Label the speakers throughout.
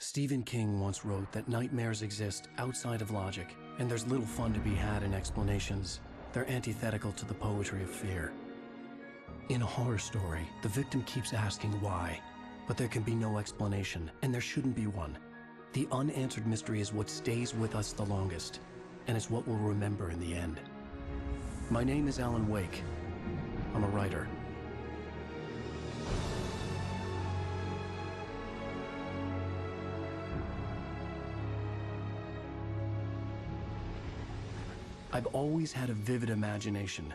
Speaker 1: Stephen King once wrote that nightmares exist outside of logic, and there's little fun to be had in explanations. They're antithetical to the poetry of fear. In a horror story, the victim keeps asking why, but there can be no explanation, and there shouldn't be one. The unanswered mystery is what stays with us the longest, and it's what we'll remember in the end. My name is Alan Wake. I'm a writer. I've always had a vivid imagination,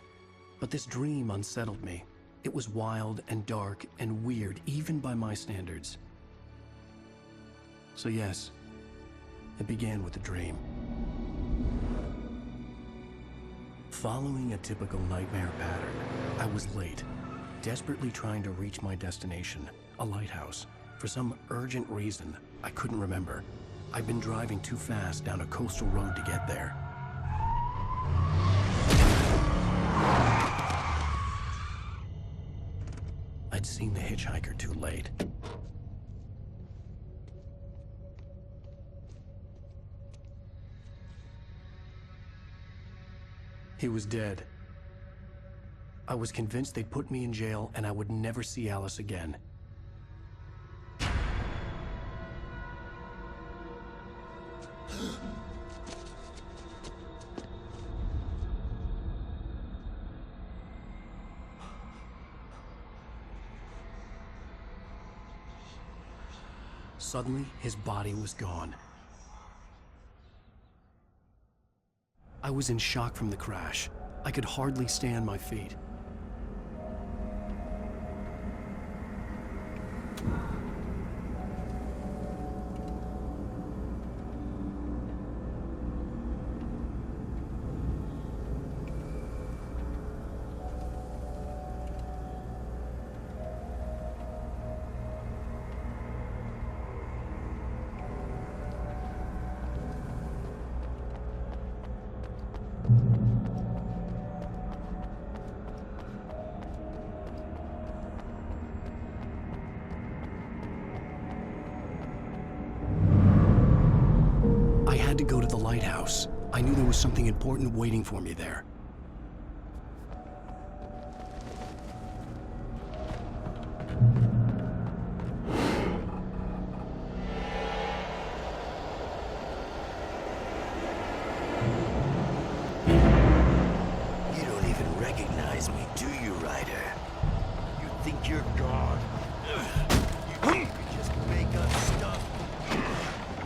Speaker 1: but this dream unsettled me. It was wild and dark and weird, even by my standards. So yes, it began with a dream. Following a typical nightmare pattern, I was late, desperately trying to reach my destination, a lighthouse. For some urgent reason, I couldn't remember. I'd been driving too fast down a coastal road to get there. I'd seen the hitchhiker too late. He was dead. I was convinced they'd put me in jail and I would never see Alice again. Suddenly, his body was gone. I was in shock from the crash. I could hardly stay on my feet. I had to go to the lighthouse. I knew there was something important waiting for me there.
Speaker 2: You don't even recognize me, do you, Ryder? You think you're God? You think you could just make up stuff?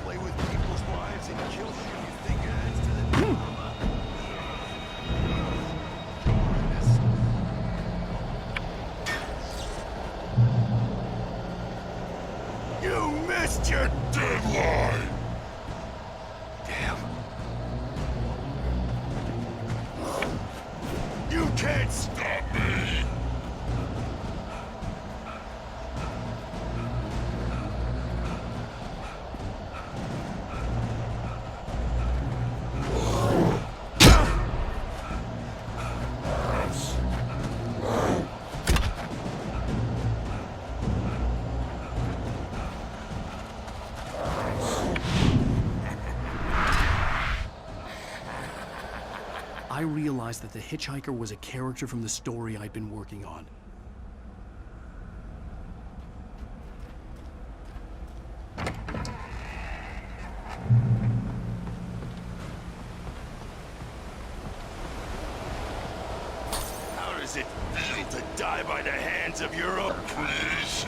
Speaker 2: Play with people's lives and kill them? You think it adds to the drama? You missed your deadline! Damn. You can't stop me!
Speaker 1: I realized that the hitchhiker was a character from the story I'd been working on.
Speaker 2: How does it feel to die by the hands of your own? Please.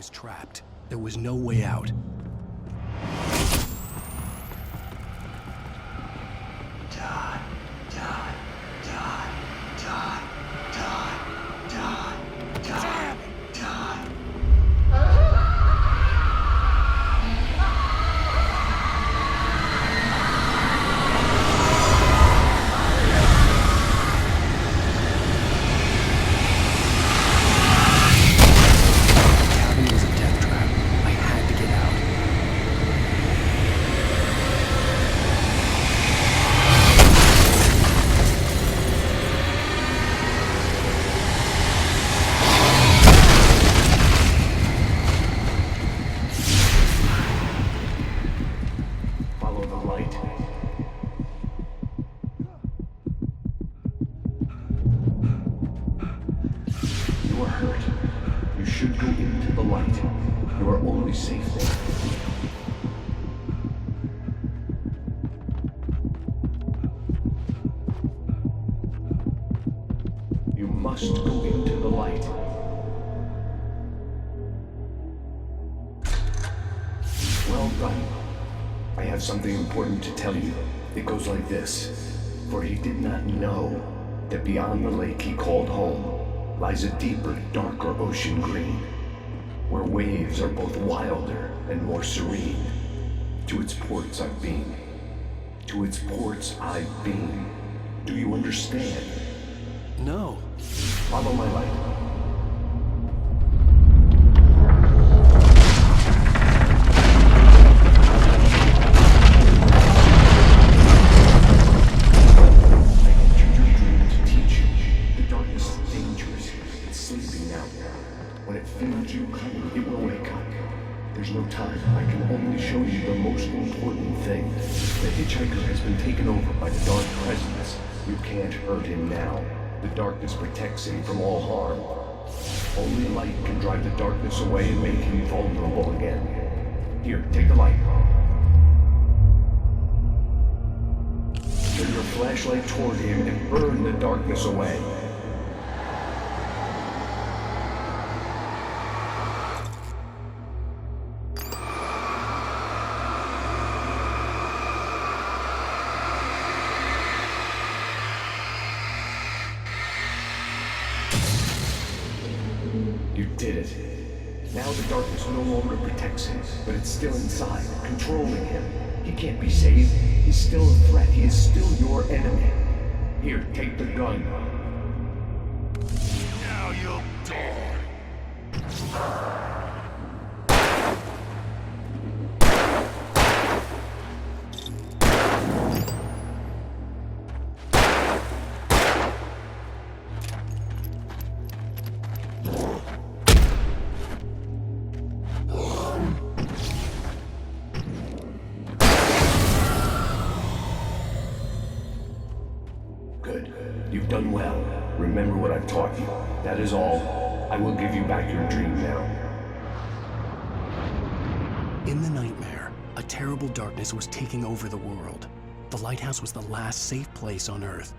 Speaker 1: was trapped. There was no way out.
Speaker 3: Must go into the light. Well done. I have something important to tell you. It goes like this. For he did not know that beyond the lake he called home lies a deeper, darker ocean green, where waves are both wilder and more serene. To its ports I've been. To its ports I've been. Do you understand?
Speaker 1: No.
Speaker 3: Follow my light. I entered your dream to teach you. The darkness is dangerous. It's sleeping now. When it feels you coming, it will wake up. There's no time. I can only show you the most important thing. The hitchhiker has been taken over by the dark presence. You can't hurt him now. The darkness protects him from all harm. Only light can drive the darkness away and make him vulnerable again. Here, take the light. Turn your flashlight toward him and burn the darkness away. You did it. Now the darkness no longer protects him, but it's still inside, controlling him. He can't be saved. He's still a threat. He is still your enemy. Here, take the gun.
Speaker 2: Now you'll die.
Speaker 3: Good. You've done well. Remember what I've taught you. That is all. I will give you back your dream now.
Speaker 1: In the nightmare, a terrible darkness was taking over the world. The lighthouse was the last safe place on Earth.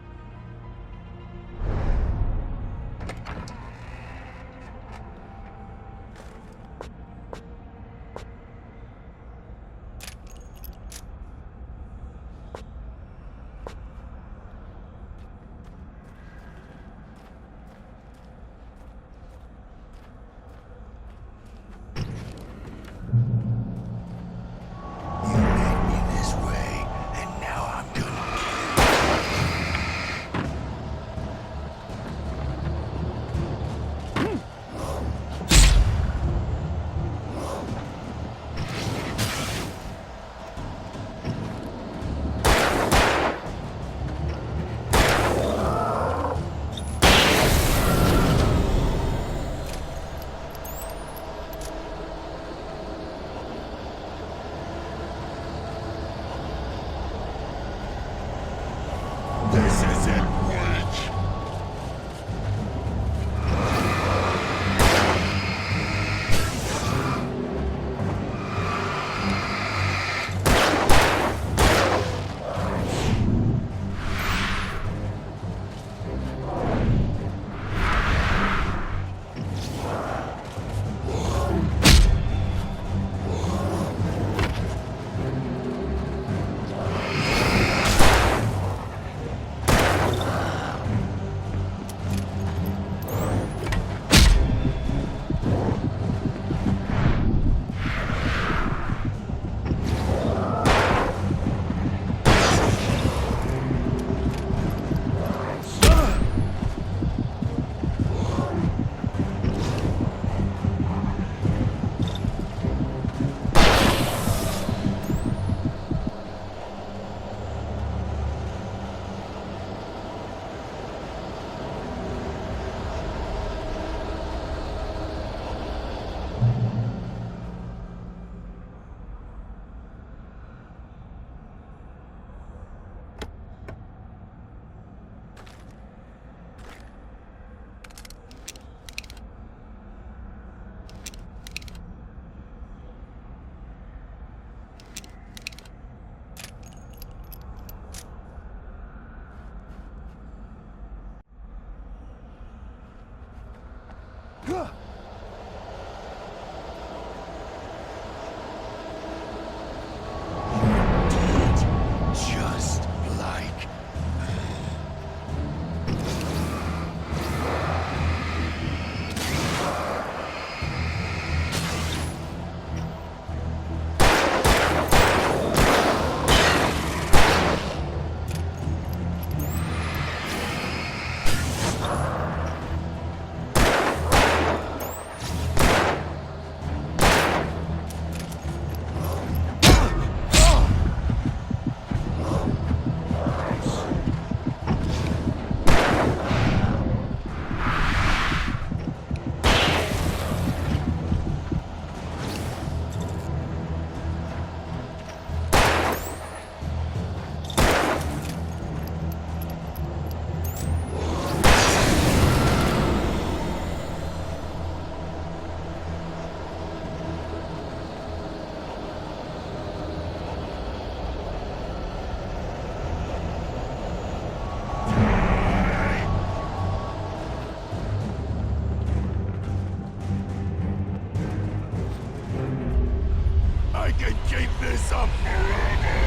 Speaker 2: I can keep this up forever!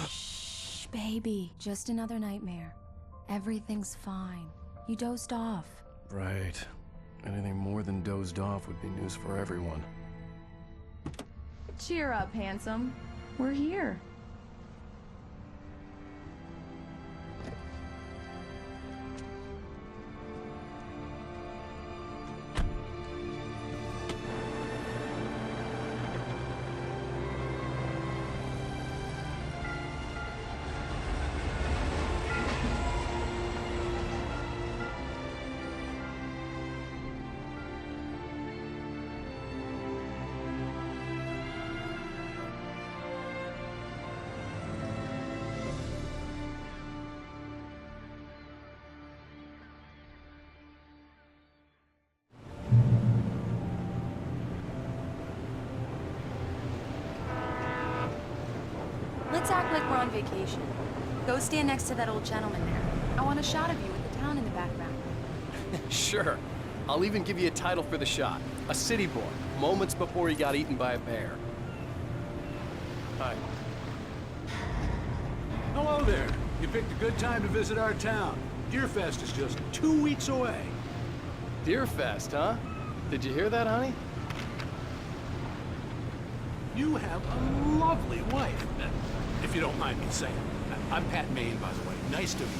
Speaker 4: Shh, baby. Just another nightmare. Everything's fine. You dozed off.
Speaker 1: Right. Anything more than dozed off would be news for everyone.
Speaker 4: Cheer up, handsome. We're here. Let's act like we're on vacation. Go stand next to that old gentleman there. I want a shot of you with the town in the background.
Speaker 1: Sure. I'll even give you a title for the shot. A city boy, moments before he got eaten by a bear. Hi.
Speaker 5: Hello there. You picked a good time to visit our town. Deerfest is just 2 weeks away.
Speaker 1: Deerfest, huh? Did you hear that, honey?
Speaker 5: You have a lovely wife, if you don't mind me saying. I'm Pat Maine, by the way. Nice to meet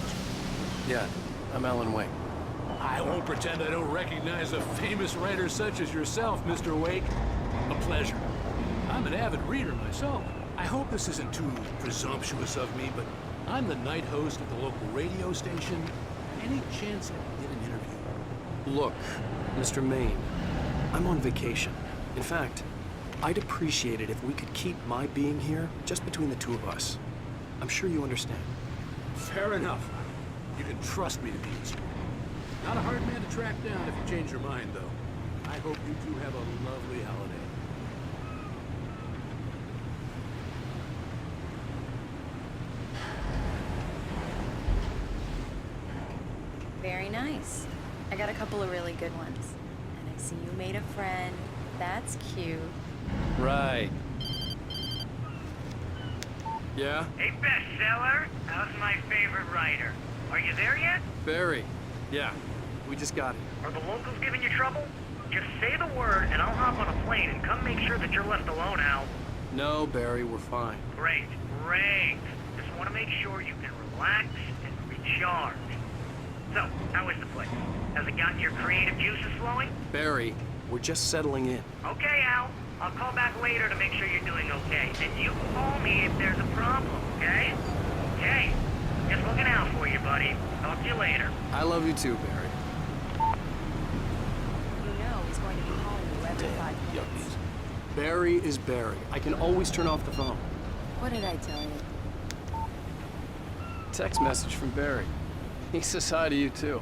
Speaker 5: you.
Speaker 1: Yeah, I'm Alan Wake.
Speaker 5: I won't pretend I don't recognize a famous writer such as yourself, Mr. Wake. A pleasure. I'm an avid reader myself. I hope this isn't too presumptuous of me, but I'm the night host at the local radio station. Any chance I can get an interview?
Speaker 1: Look, Mr. Maine, I'm on vacation. In fact, I'd appreciate it if we could keep my being here just between the two of us. I'm sure you understand.
Speaker 5: Fair enough. You can trust me to be this. Not a hard man to track down if you change your mind, though. I hope you two have a lovely holiday.
Speaker 4: Very nice. I got a couple of really good ones. And I see you made a friend. That's cute.
Speaker 1: Right. Yeah?
Speaker 6: Hey, bestseller, how's my favorite writer? Are you there yet?
Speaker 1: Barry. Yeah, we just got here.
Speaker 6: Are the locals giving you trouble? Just say the word and I'll hop on a plane and come make sure that you're left alone, Al.
Speaker 1: No, Barry, we're fine.
Speaker 6: Great, great. Just want to make sure you can relax and recharge. So, how is the place? Has it gotten your creative juices flowing?
Speaker 1: Barry, we're just settling in.
Speaker 6: Okay, Al. I'll call back later to make sure you're doing okay. And you call me if there's a problem, okay? Okay. Just looking out for you, buddy. Talk to you later.
Speaker 1: I love you too, Barry.
Speaker 4: You know he's going to be calling you every 5 minutes.
Speaker 1: Barry is Barry. I can always turn off the phone.
Speaker 4: What did I tell you?
Speaker 1: Text message from Barry. He says hi to you too.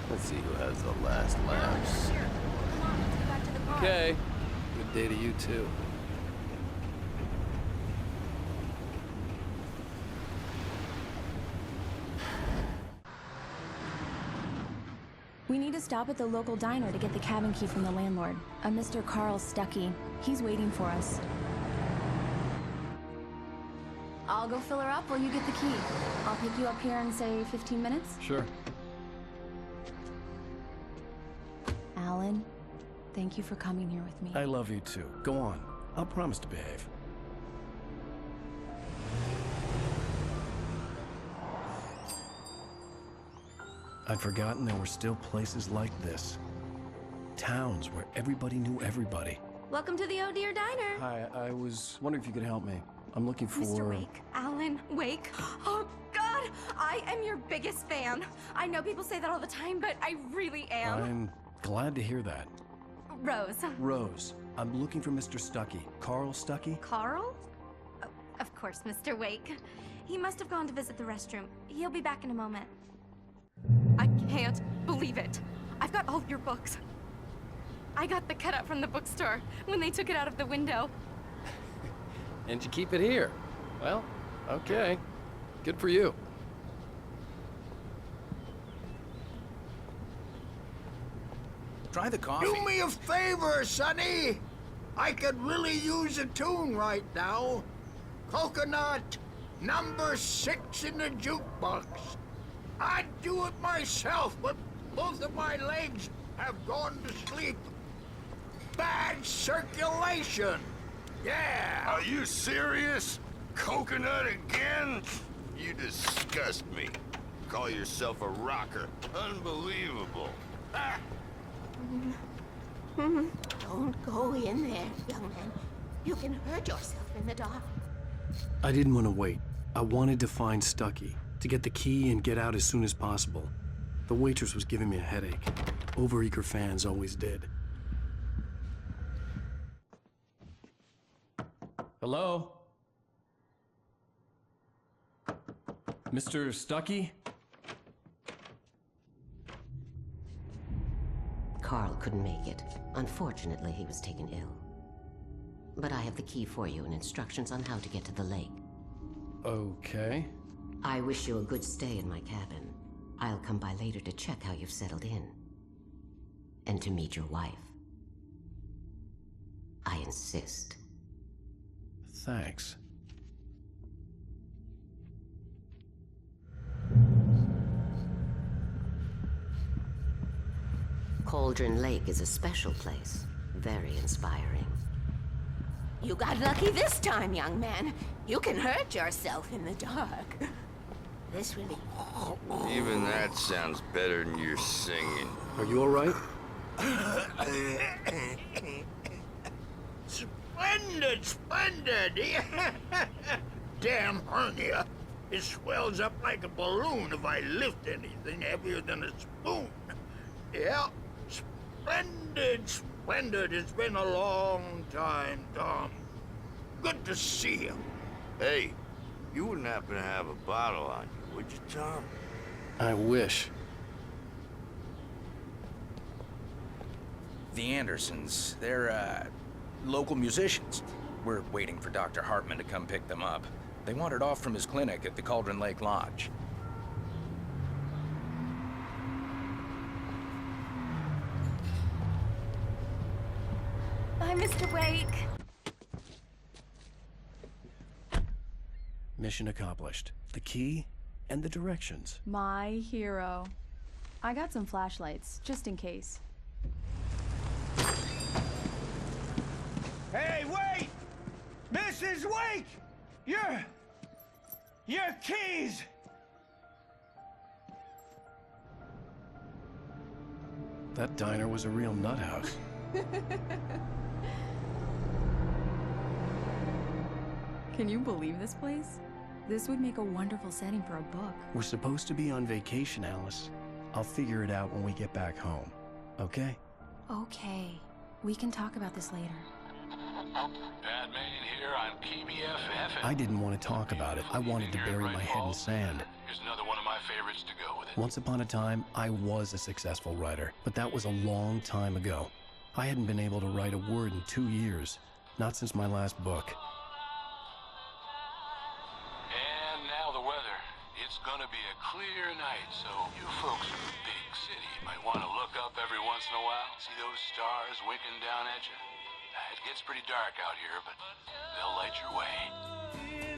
Speaker 2: Let's see who has the last laughs.
Speaker 4: Come on, let's get back to the car.
Speaker 1: Okay. Good
Speaker 7: Day to you, too.
Speaker 8: We need to stop at the local diner to get the cabin key from the landlord, a Mr. Carl Stuckey. He's waiting for us. I'll go fill her up while you get the key. I'll pick you up here in, say, 15 minutes?
Speaker 1: Sure.
Speaker 8: Alan, thank you for coming here with me.
Speaker 1: I love you too. Go on. I'll promise to behave. I'd forgotten there were still places like this. Towns where everybody knew everybody.
Speaker 8: Welcome to the Oh Dear Diner.
Speaker 1: Hi, I was wondering if you could help me. I'm looking for...
Speaker 9: Mr. Wake, Alan Wake. Oh, God, I am your biggest fan. I know people say that all the time, but I really am.
Speaker 1: I'm glad to hear that.
Speaker 9: Rose.
Speaker 1: Rose, I'm looking for Mr. Stuckey. Carl Stuckey?
Speaker 9: Carl? Oh, of course, Mr. Wake. He must have gone to visit the restroom. He'll be back in a moment. I can't believe it. I've got all of your books. I got the cutout from the bookstore when they took it out of the window.
Speaker 7: And you keep it here. Well, okay. Good for you.
Speaker 10: Try the coffee.
Speaker 11: Do me a favor, Sonny. I could really use a tune right now. Coconut, number 6 in the jukebox. I'd do it myself, but both of my legs have gone to sleep. Bad circulation. Yeah.
Speaker 2: Are you serious? Coconut again? You disgust me. Call yourself a rocker. Unbelievable. Ah.
Speaker 12: Don't go in there, young man. You can hurt yourself in the dark.
Speaker 1: I didn't want to wait. I wanted to find Stuckey, to get the key and get out as soon as possible. The waitress was giving me a headache. Overeager fans always did. Hello? Mr. Stuckey?
Speaker 12: Carl couldn't make it. Unfortunately, he was taken ill. But I have the key for you and instructions on how to get to the lake.
Speaker 1: Okay.
Speaker 12: I wish you a good stay in my cabin. I'll come by later to check how you've settled in. And to meet your wife. I insist.
Speaker 1: Thanks.
Speaker 12: Cauldron Lake is a special place. Very inspiring.
Speaker 13: You got lucky this time, young man. You can hurt yourself in the dark. This really...
Speaker 2: Even that sounds better than your singing.
Speaker 1: Are you all right?
Speaker 11: Splendid, splendid! Damn hernia. It swells up like a balloon if I lift anything heavier than a spoon. Yeah, splendid, splendid. It's been a long time, Tom. Good to see you.
Speaker 2: Hey, you wouldn't happen to have a bottle on you, would you, Tom?
Speaker 1: I wish.
Speaker 10: The Andersons, they're, local musicians. We're waiting for Dr. Hartman to come pick them up. They wandered off from his clinic at the Cauldron Lake Lodge.
Speaker 9: Bye, Mr. Wake.
Speaker 1: Mission accomplished. The key and the directions.
Speaker 8: My hero. I got some flashlights, just in case.
Speaker 11: Hey, wait! Mrs. Wake! Your keys!
Speaker 1: That diner was a real nut house.
Speaker 8: Can you believe this place? This would make a wonderful setting for a book.
Speaker 1: We're supposed to be on vacation, Alice. I'll figure it out when we get back home. Okay?
Speaker 8: Okay. We can talk about this later.
Speaker 5: Batman here, I'm PBFF.
Speaker 1: I didn't want to talk about it. I wanted to bury my head in sand.
Speaker 5: Here's another one of my favorites to go with it.
Speaker 1: Once upon a time, I was a successful writer, but that was a long time ago. I hadn't been able to write a word in 2 years, not since my last book.
Speaker 5: And now the weather. It's gonna be a clear night, so you folks in the big city might want to look up every once in a while. See those stars winking down at you? It gets pretty dark out here, but they'll light your way.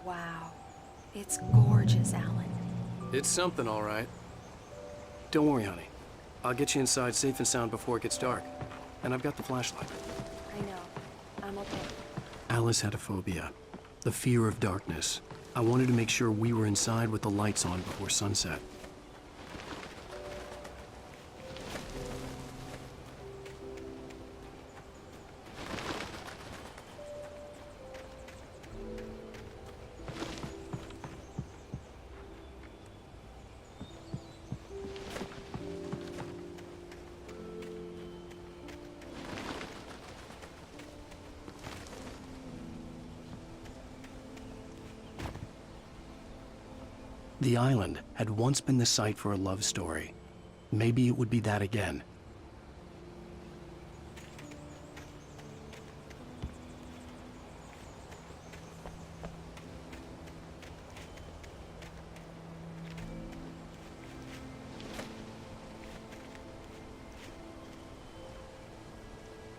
Speaker 4: Wow. It's gorgeous, Alan.
Speaker 1: It's something, all right. Don't worry, honey. I'll get you inside safe and sound before it gets dark. And I've got the flashlight.
Speaker 4: I know. I'm okay.
Speaker 1: Alice had a phobia. The fear of darkness. I wanted to make sure we were inside with the lights on before sunset. The island had once been the site for a love story. Maybe it would be that again.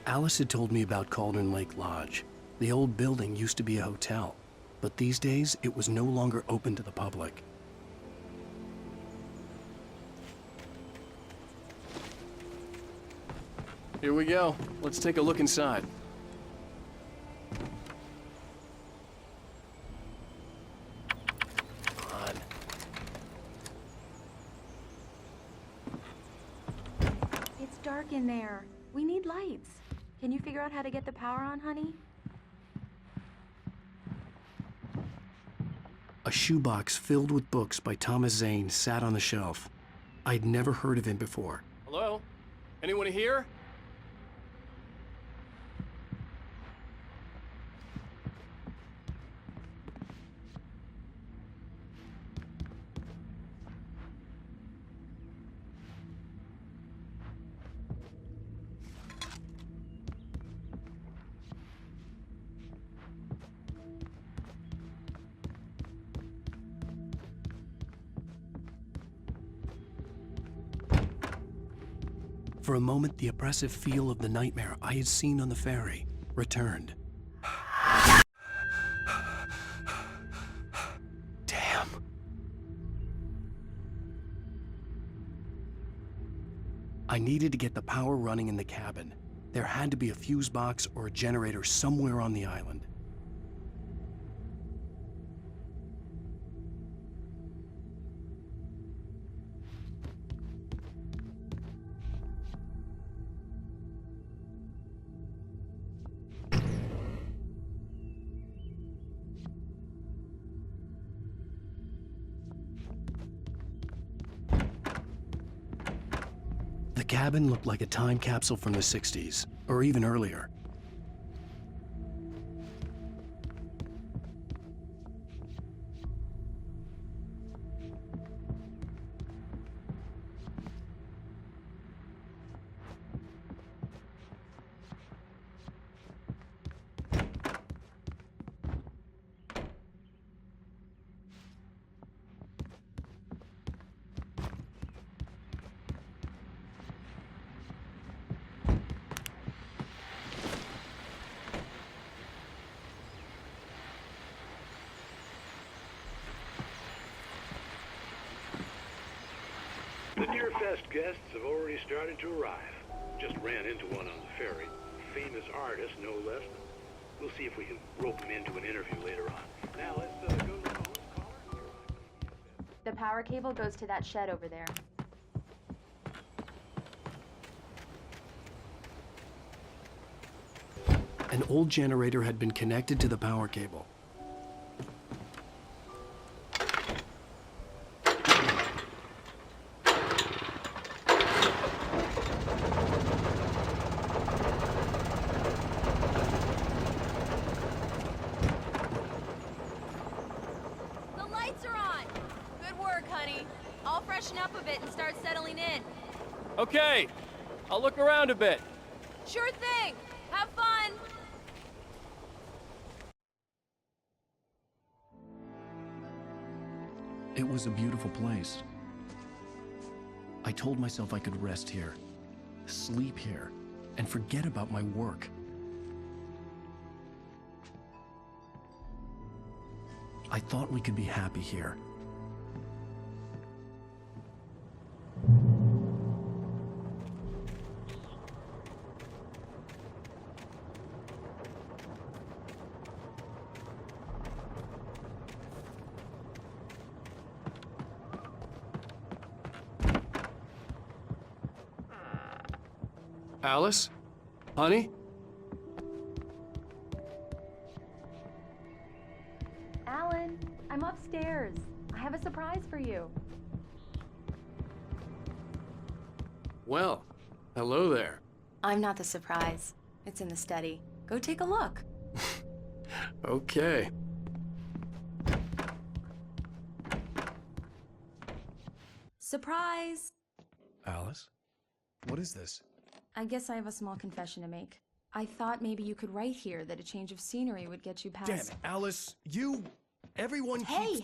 Speaker 1: Alice had told me about Cauldron Lake Lodge. The old building used to be a hotel, but these days it was no longer open to the public. Here we go. Let's take a look inside. Come on.
Speaker 8: It's dark in there. We need lights. Can you figure out how to get the power on, honey?
Speaker 1: A shoebox filled with books by Thomas Zane sat on the shelf. I'd never heard of him before. Hello? Anyone here? For a moment, the oppressive feel of the nightmare I had seen on the ferry returned. Damn. I needed to get the power running in the cabin. There had to be a fuse box or a generator somewhere on the island. The cabin looked like a time capsule from the 60s, or even earlier.
Speaker 14: The Deerfest guests have already started to arrive. Just ran into one on the ferry. Famous artist, no less. We'll see if we can rope him into an interview later on. Now let's go to the phone caller.
Speaker 8: The power cable goes to that shed over there.
Speaker 1: An old generator had been connected to the power cable.
Speaker 4: it and start settling in.
Speaker 7: Okay, I'll look around a bit.
Speaker 4: Sure thing. Have fun.
Speaker 1: It was a beautiful place. I told myself I could rest here, sleep here, and forget about my work. I thought we could be happy here.
Speaker 7: Alice? Honey?
Speaker 8: Alan, I'm upstairs. I have a surprise for you.
Speaker 7: Well, hello there.
Speaker 4: I'm not the surprise. It's in the study. Go take a look.
Speaker 7: Okay.
Speaker 8: Surprise!
Speaker 1: Alice? What is this?
Speaker 8: I guess I have a small confession to make. I thought maybe you could write here that a change of scenery would get you past...
Speaker 1: Damn it, Alice, everyone
Speaker 8: Hey,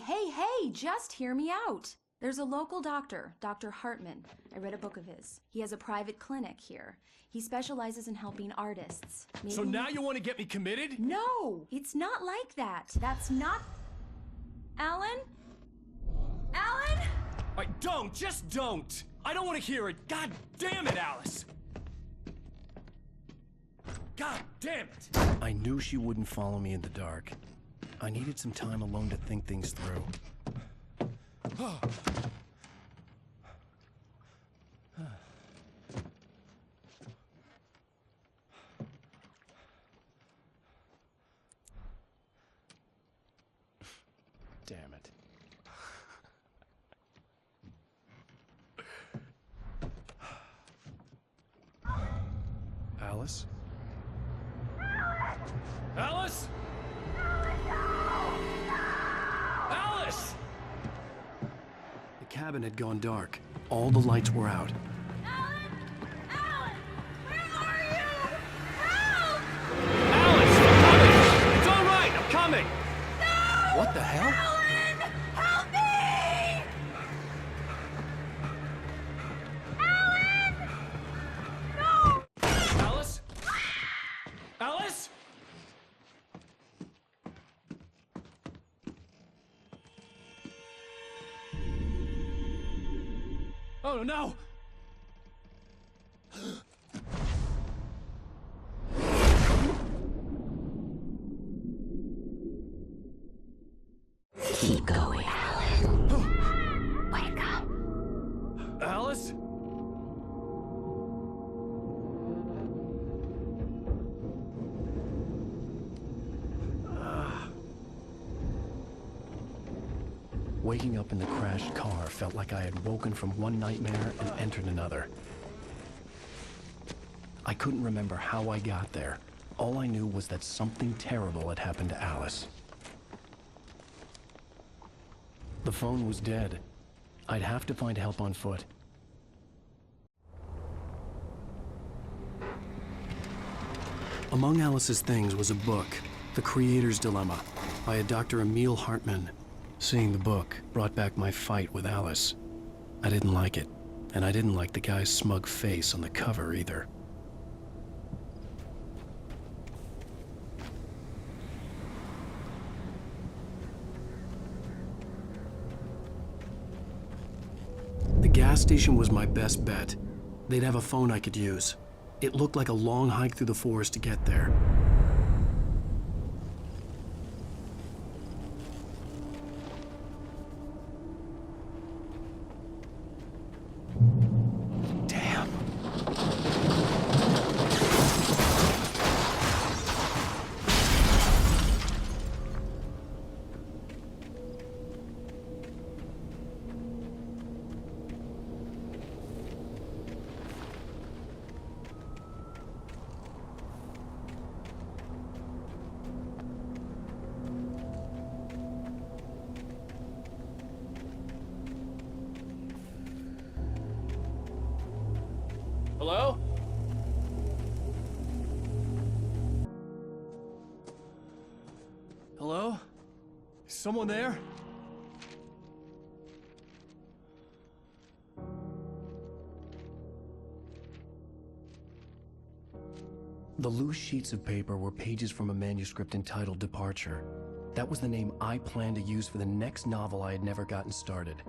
Speaker 8: just hear me out. There's a local doctor, Dr. Hartman. I read a book of his. He has a private clinic here. He specializes in helping artists.
Speaker 1: So now you want to get me committed?
Speaker 8: No, it's not like that. That's not... Alan? Alan?
Speaker 1: Just don't! I don't want to hear it! God damn it, Alice! God damn it! I knew she wouldn't follow me in the dark. I needed some time alone to think things through. Damn it. Alice? Alice? Alice! The cabin had gone dark. All the lights were out. Alice, I'm coming! It's all right, I'm coming! No! What the hell?
Speaker 4: Alan! Help me! Alan! No!
Speaker 1: Alice? Alice? Oh no!
Speaker 12: Keep going, Alan. Wake up.
Speaker 1: Alice? Waking up in the crashed car felt like I had woken from one nightmare and entered another. I couldn't remember how I got there. All I knew was that something terrible had happened to Alice. The phone was dead. I'd have to find help on foot. Among Alice's things was a book, The Creator's Dilemma, by a Dr. Emil Hartman. Seeing the book brought back my fight with Alice. I didn't like it, and I didn't like the guy's smug face on the cover either. The gas station was my best bet. They'd have a phone I could use. It looked like a long hike through the forest to get there. Damn.
Speaker 7: Hello?
Speaker 1: Hello? Is someone there? The loose sheets of paper were pages from a manuscript entitled Departure. That was the name I planned to use for the next novel I had never gotten started.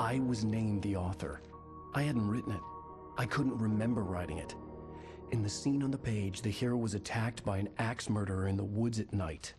Speaker 1: I was named the author. I hadn't written it. I couldn't remember writing it. In the scene on the page, the hero was attacked by an axe murderer in the woods at night.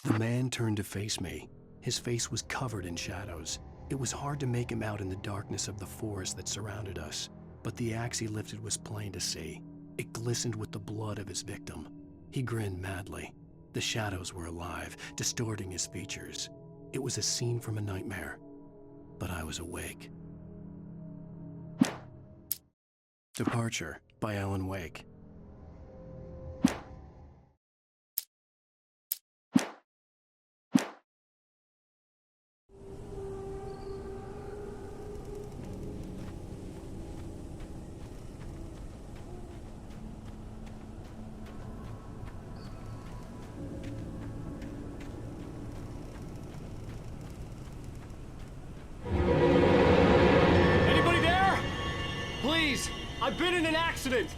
Speaker 1: The man turned to face me. His face was covered in shadows. It was hard to make him out in the darkness of the forest that surrounded us, but the axe he lifted was plain to see. It glistened with the blood of his victim. He grinned madly. The shadows were alive, distorting his features. It was a scene from a nightmare, but I was awake. Departure by Alan Wake.
Speaker 15: Anybody there? Please, I've been in an accident.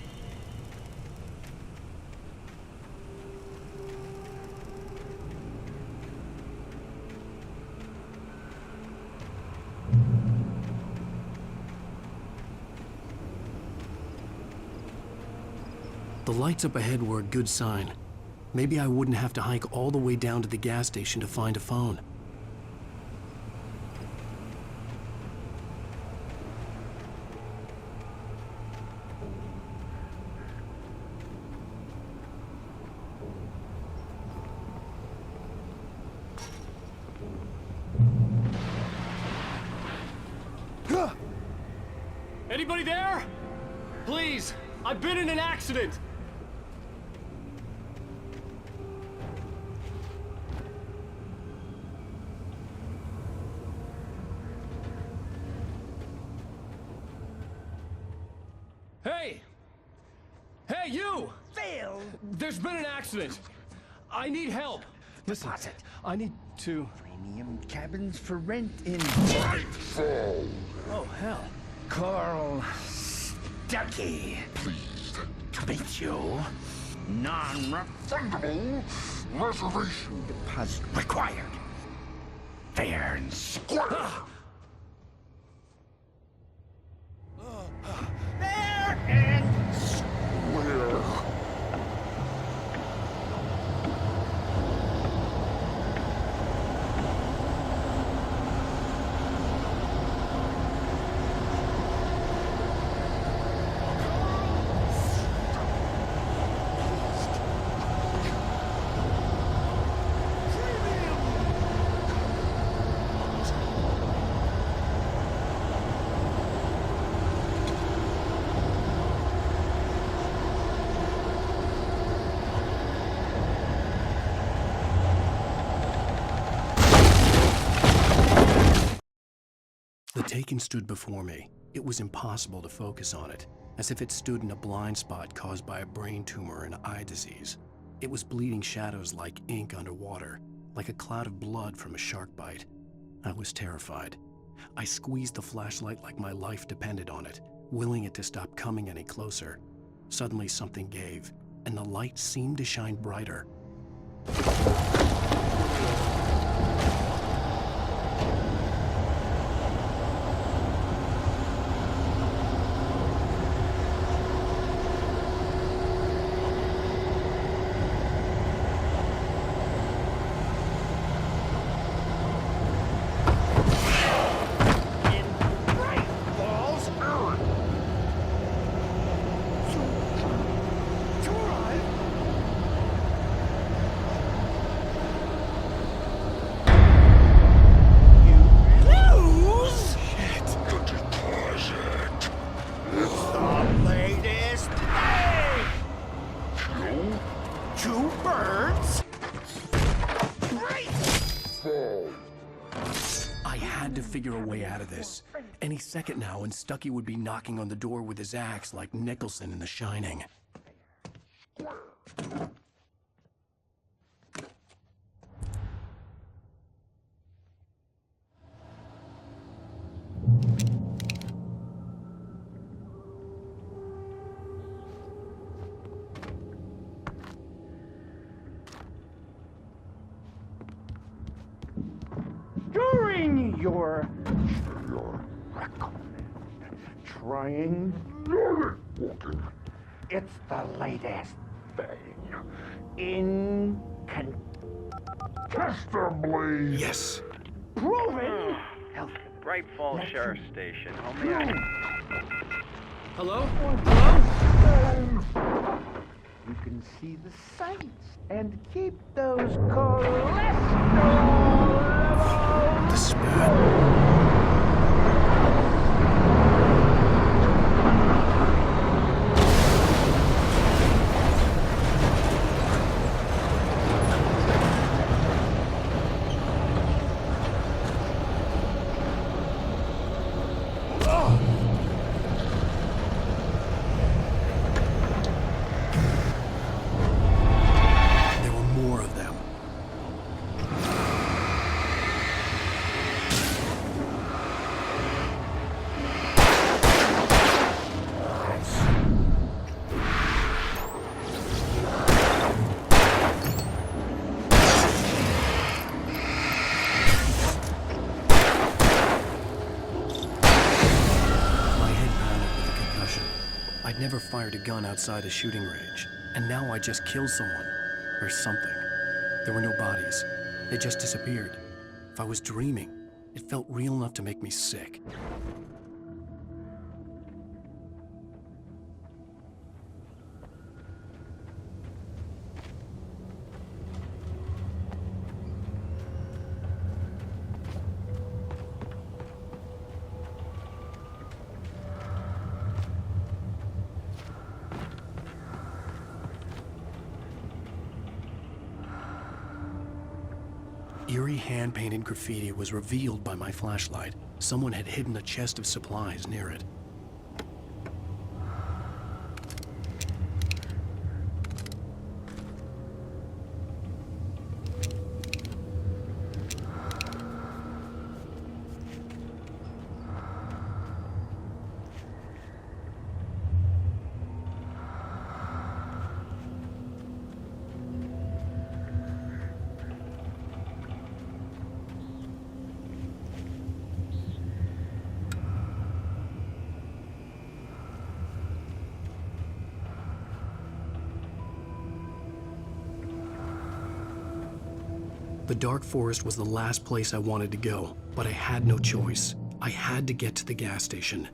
Speaker 1: The lights up ahead were a good sign. Maybe I wouldn't have to hike all the way down to the gas station to find a phone.
Speaker 15: Anybody there? Please, I've been in an accident. Hey! Hey, you!
Speaker 11: Phil!
Speaker 15: There's been an accident. I need help.
Speaker 1: Listen, I need to...
Speaker 11: Premium cabins for rent in...
Speaker 3: Nightfall!
Speaker 1: Oh, hell.
Speaker 11: Carl Stuckey.
Speaker 3: Pleased
Speaker 11: To meet you. Non-refundable
Speaker 3: reservation
Speaker 11: deposit required. Fair and square. Fair and square.
Speaker 1: The Taken stood before me. It was impossible to focus on it, as if it stood in a blind spot caused by a brain tumor and eye disease. It was bleeding shadows like ink underwater, like a cloud of blood from a shark bite. I was terrified. I squeezed the flashlight like my life depended on it, willing it to stop coming any closer. Suddenly something gave, and the light seemed to shine brighter.
Speaker 11: Two birds?
Speaker 1: I had to figure a way out of this. Any second now, and Stucky would be knocking on the door with his axe like Nicholson in The Shining.
Speaker 11: During your trying it's the latest thing. Incontestably.
Speaker 1: Yes.
Speaker 11: Proven.
Speaker 16: Bright Falls Sheriff Station. How may I...
Speaker 15: Hello?
Speaker 11: You can see the sights and keep those cholesterol levels.
Speaker 1: The spat. Never fired a gun outside a shooting range, and now I just killed someone, or something. There were no bodies. They just disappeared. If I was dreaming, it felt real enough to make me sick. Eerie hand-painted graffiti was revealed by my flashlight. Someone had hidden a chest of supplies near it. The dark forest was the last place I wanted to go, but I had no choice. I had to get to the gas station.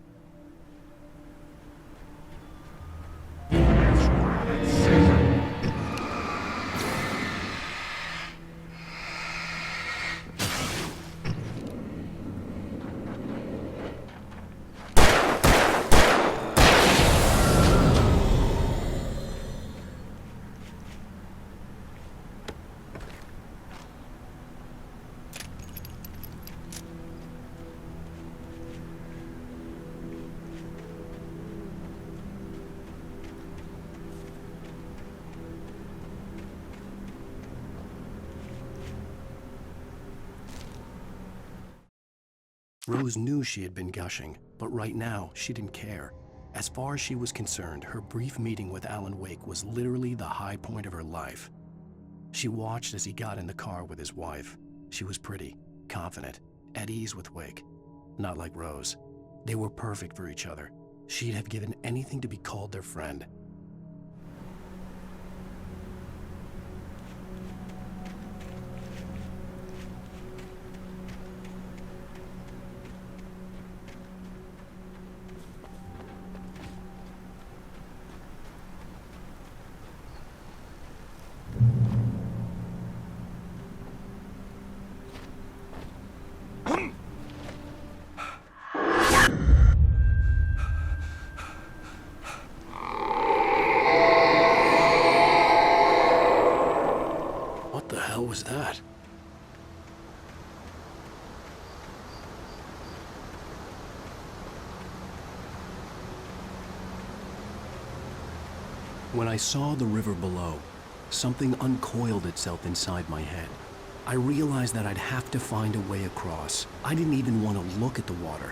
Speaker 1: Rose knew she had been gushing, but right now, she didn't care. As far as she was concerned, her brief meeting with Alan Wake was literally the high point of her life. She watched as he got in the car with his wife. She was pretty, confident, at ease with Wake. Not like Rose. They were perfect for each other. She'd have given anything to be called their friend. What was that? When I saw the river below, something uncoiled itself inside my head. I realized that I'd have to find a way across. I didn't even want to look at the water.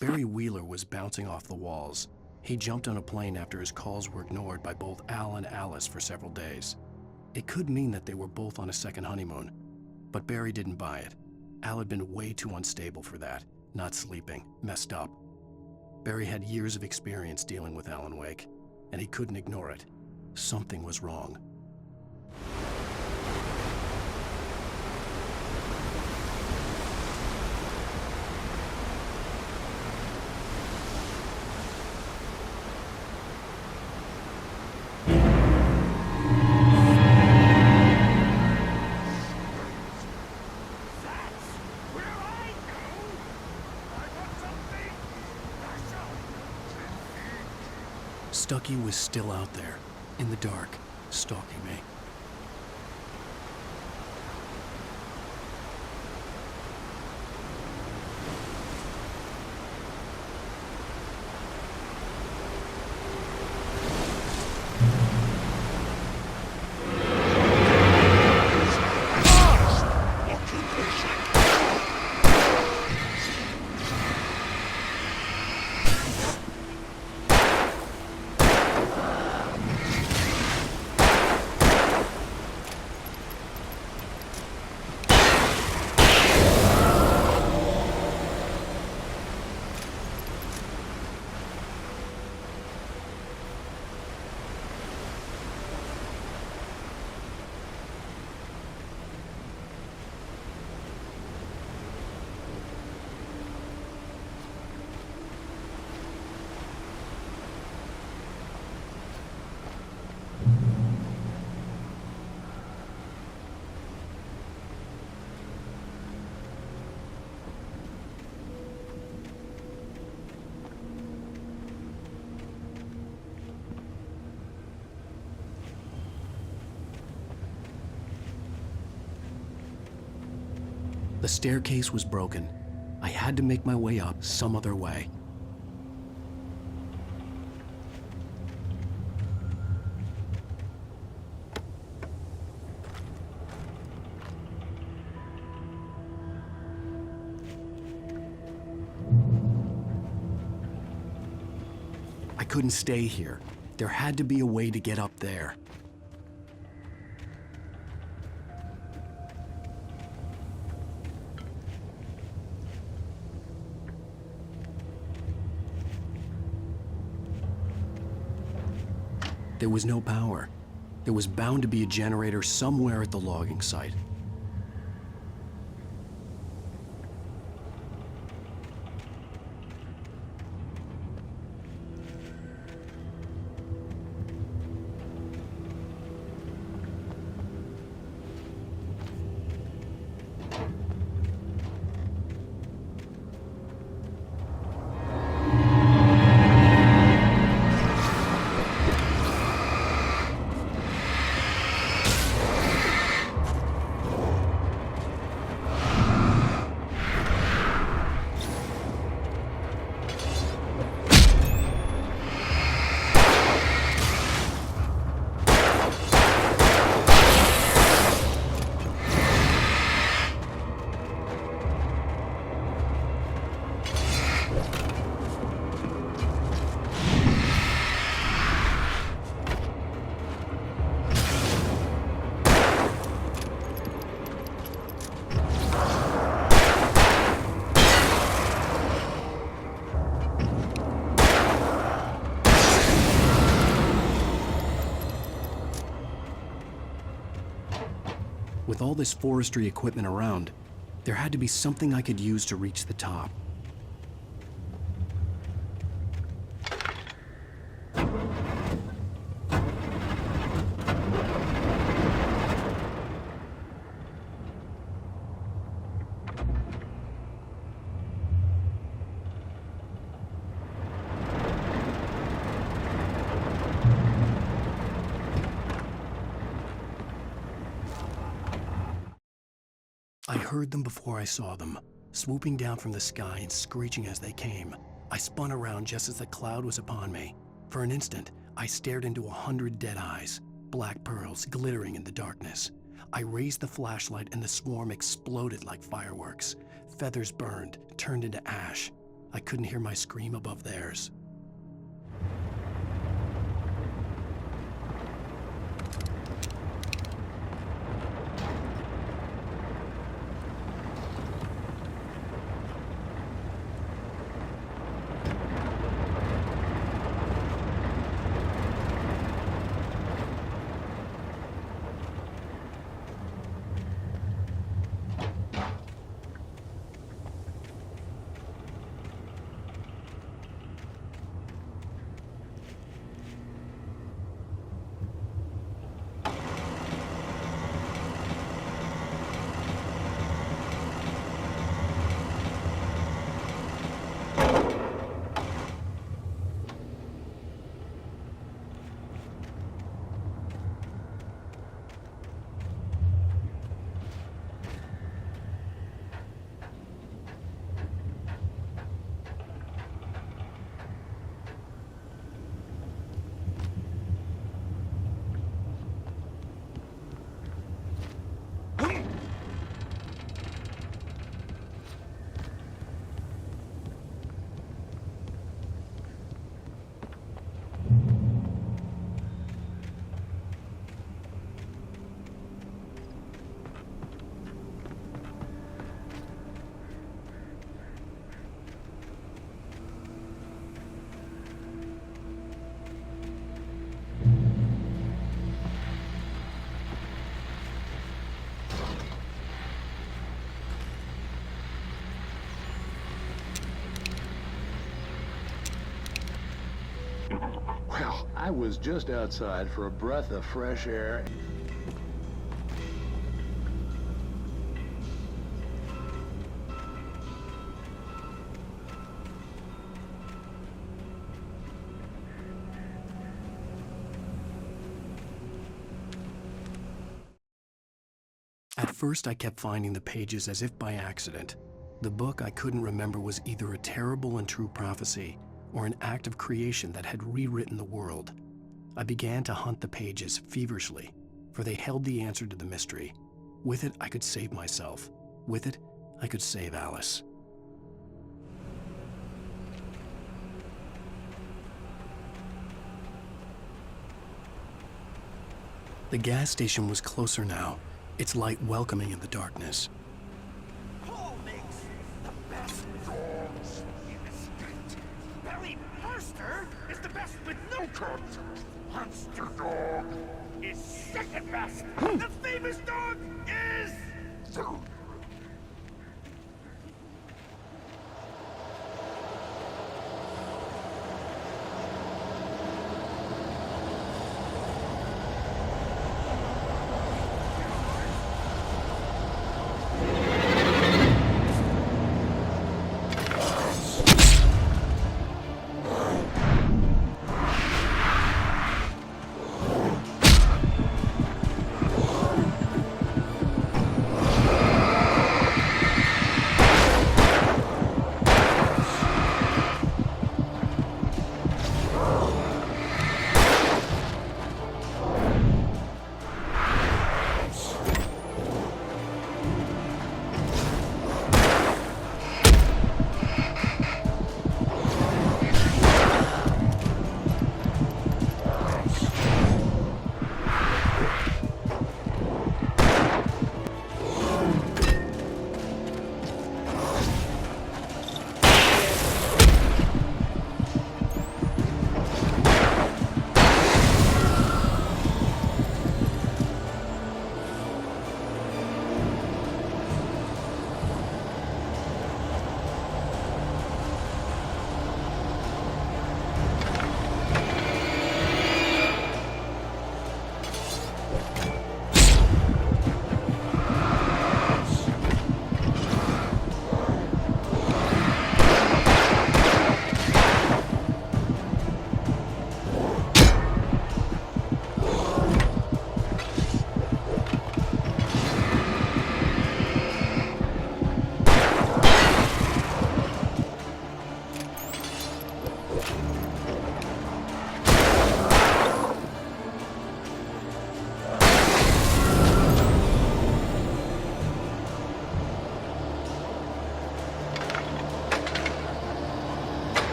Speaker 1: Barry Wheeler was bouncing off the walls. He jumped on a plane after his calls were ignored by both Al and Alice for several days. It could mean that they were both on a second honeymoon, but Barry didn't buy it. Al had been way too unstable for that, not sleeping, messed up. Barry had years of experience dealing with Alan Wake, and he couldn't ignore it. Something was wrong. Stucky was still out there, in the dark, stalking me. The staircase was broken. I had to make my way up some other way. I couldn't stay here. There had to be a way to get up there. There was no power. There was bound to be a generator somewhere at the logging site. With all this forestry equipment around, there had to be something I could use to reach the top. I heard them before I saw them, swooping down from the sky and screeching as they came. I spun around just as the cloud was upon me. For an instant, I stared into 100 dead eyes, black pearls glittering in the darkness. I raised the flashlight and the swarm exploded like fireworks. Feathers burned, turned into ash. I couldn't hear my scream above theirs.
Speaker 17: Well, I was just outside for a breath of fresh air.
Speaker 1: At first, I kept finding the pages as if by accident. The book I couldn't remember was either a terrible and true prophecy or an act of creation that had rewritten the world. I began to hunt the pages feverishly, for they held the answer to the mystery. With it, I could save myself. With it, I could save Alice. The gas station was closer now, its light welcoming in the darkness.
Speaker 11: Paul makes the best dogs in the state. Barry Mercer is the best with no cut. Monster Dog is second best. The famous dog is...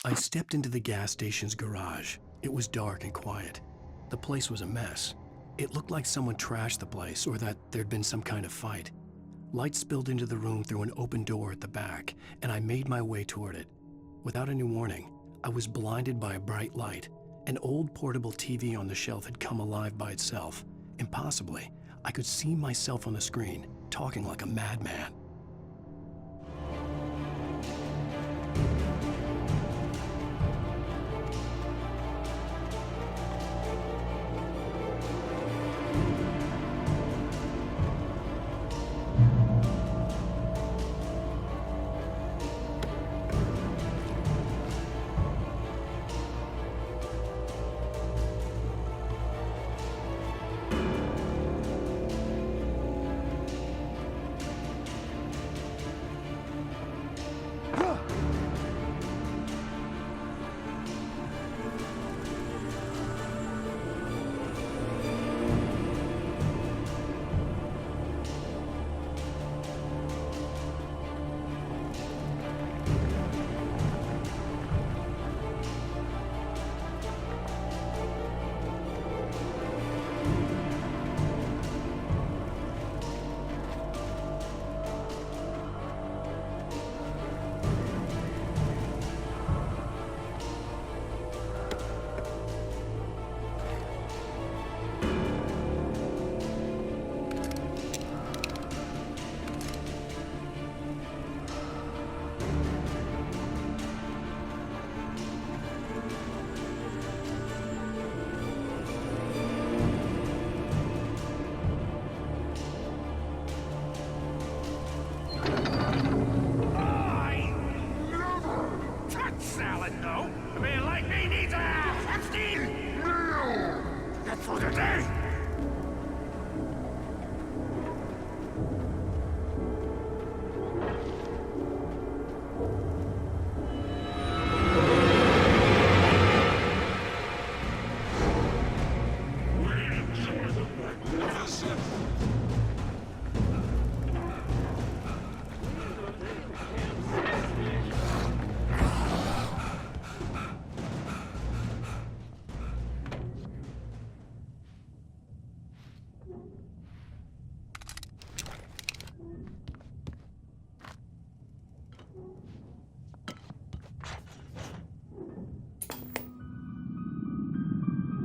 Speaker 1: I stepped into the gas station's garage. It was dark and quiet. The place was a mess. It looked like someone trashed the place or that there'd been some kind of fight. Light spilled into the room through an open door at the back, and I made my way toward it. Without any warning, I was blinded by a bright light. An old portable TV on the shelf had come alive by itself. Impossibly, I could see myself on the screen, talking like a madman.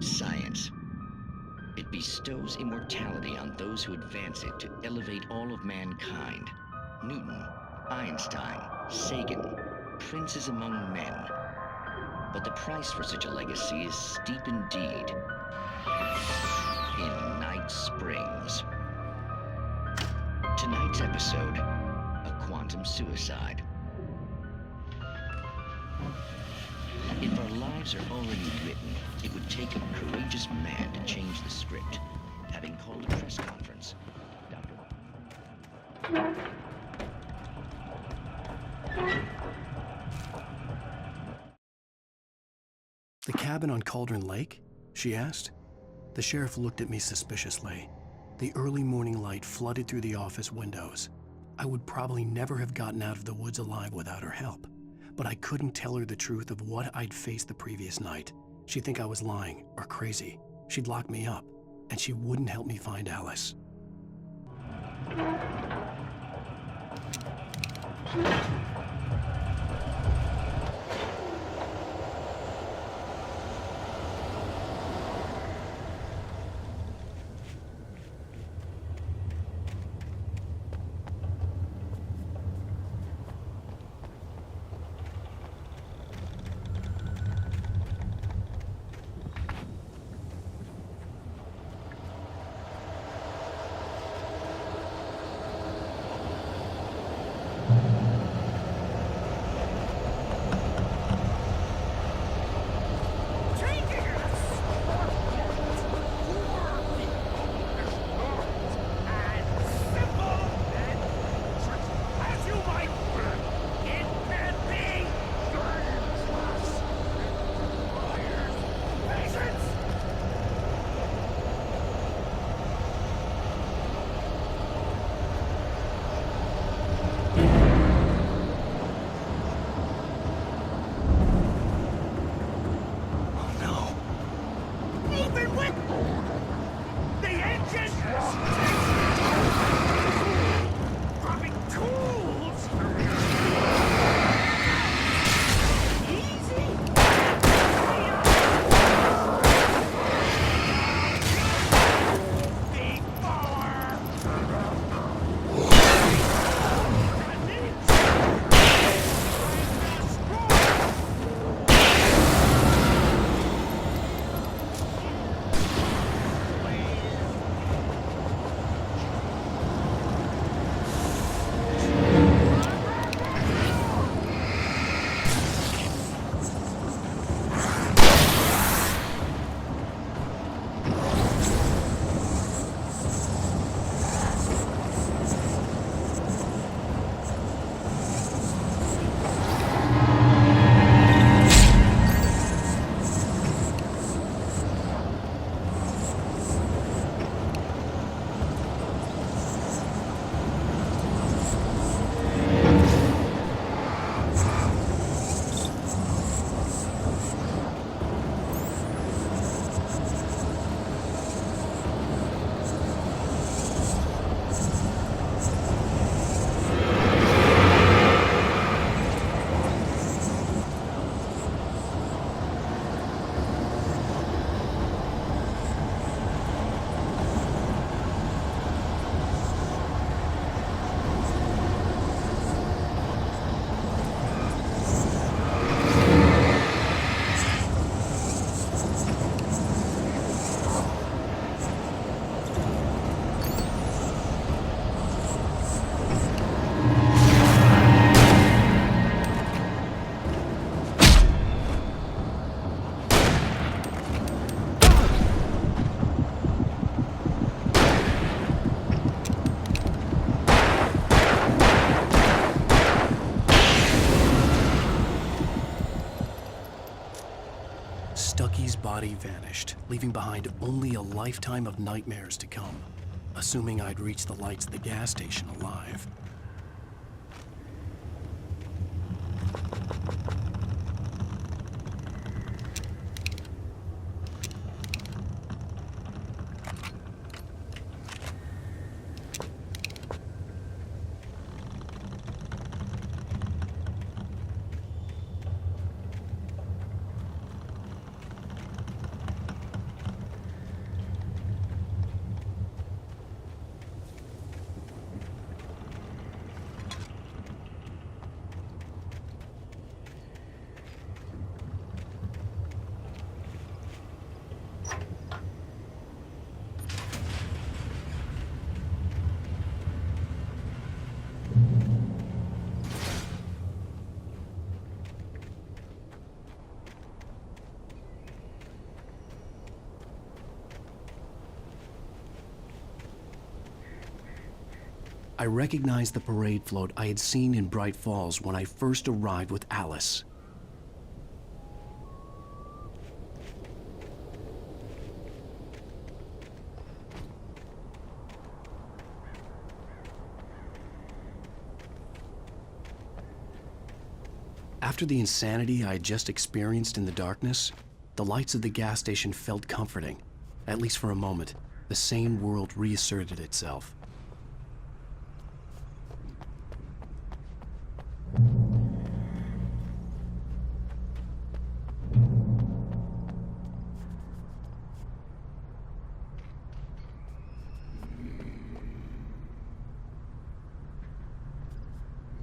Speaker 18: Science. It bestows immortality on those who advance it to elevate all of mankind. Newton, Einstein, Sagan, princes among men. But the price for such a legacy is steep indeed. In Night Springs. Tonight's episode, a quantum suicide. If our lives are already written, it would take a courageous man to change the script. Having called a press conference,
Speaker 1: The cabin on Cauldron Lake? She asked. The sheriff looked at me suspiciously. The early morning light flooded through the office windows. I would probably never have gotten out of the woods alive without her help. But I couldn't tell her the truth of what I'd faced the previous night. She'd think I was lying or crazy. She'd lock me up, and she wouldn't help me find Alice. body vanished, leaving behind only a lifetime of nightmares to come, assuming I'd reach the lights at the gas station alive. I recognized the parade float I had seen in Bright Falls when I first arrived with Alice. After the insanity I had just experienced in the darkness, the lights of the gas station felt comforting. At least for a moment, the sane world reasserted itself.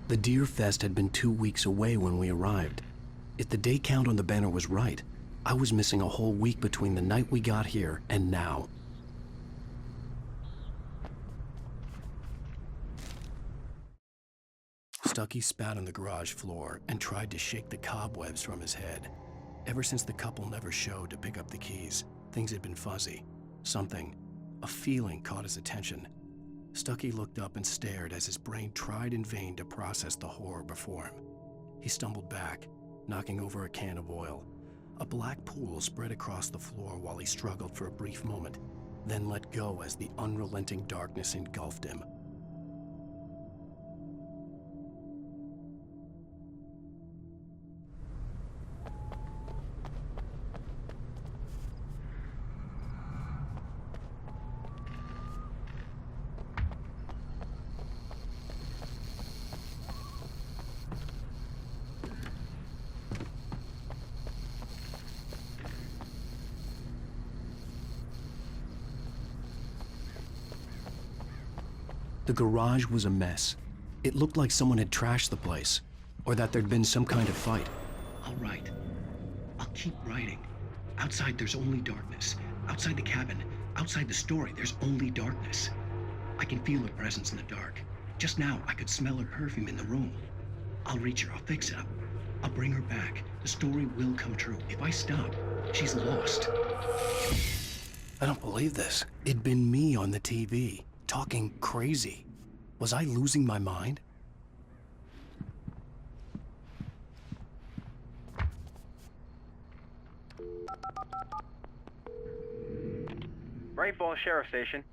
Speaker 1: The Deer Fest had been 2 weeks away when we arrived. If the day count on the banner was right, I was missing a whole week between the night we got here and now. Stucky spat on the garage floor and tried to shake the cobwebs from his head. Ever since the couple never showed to pick up the keys, things had been fuzzy. Something, a feeling caught his attention. Stucky looked up and stared as his brain tried in vain to process the horror before him. He stumbled back, knocking over a can of oil. A black pool spread across the floor while he struggled for a brief moment, then let go as the unrelenting darkness engulfed him. The garage was a mess. It looked like someone had trashed the place, or that there'd been some kind of fight.
Speaker 19: I'll write. I'll keep writing. Outside, there's only darkness. Outside the cabin, outside the story, there's only darkness. I can feel her presence in the dark. Just now, I could smell her perfume in the room. I'll reach her. I'll fix it up. I'll bring her back. The story will come true. If I stop, she's lost.
Speaker 1: I don't believe this. It'd been me on the TV. Talking crazy. Was I losing my mind?
Speaker 16: Bright Falls Sheriff Station.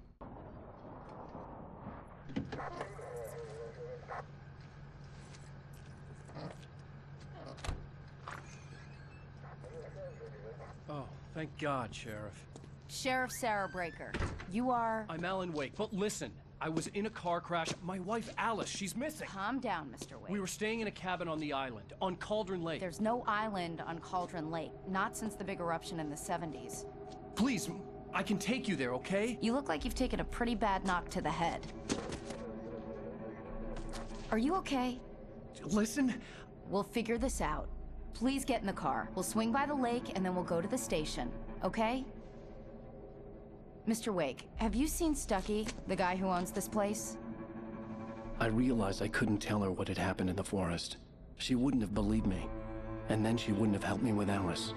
Speaker 20: Oh, thank God, Sheriff.
Speaker 8: Sheriff Sarah Breaker, you are...
Speaker 20: I'm Alan Wake, but listen, I was in a car crash. My wife, Alice, she's missing.
Speaker 8: Calm down, Mr. Wake.
Speaker 20: We were staying in a cabin on the island, on Cauldron Lake.
Speaker 8: There's no island on Cauldron Lake, not since the big eruption in the 70s.
Speaker 20: Please, I can take you there, okay?
Speaker 8: You look like you've taken a pretty bad knock to the head. Are you okay?
Speaker 20: Listen.
Speaker 8: We'll figure this out. Please get in the car. We'll swing by the lake and then we'll go to the station, okay? Mr. Wake, have you seen Stucky, the guy who owns this place?
Speaker 1: I realized I couldn't tell her what had happened in the forest. She wouldn't have believed me. And then she wouldn't have helped me with Alice.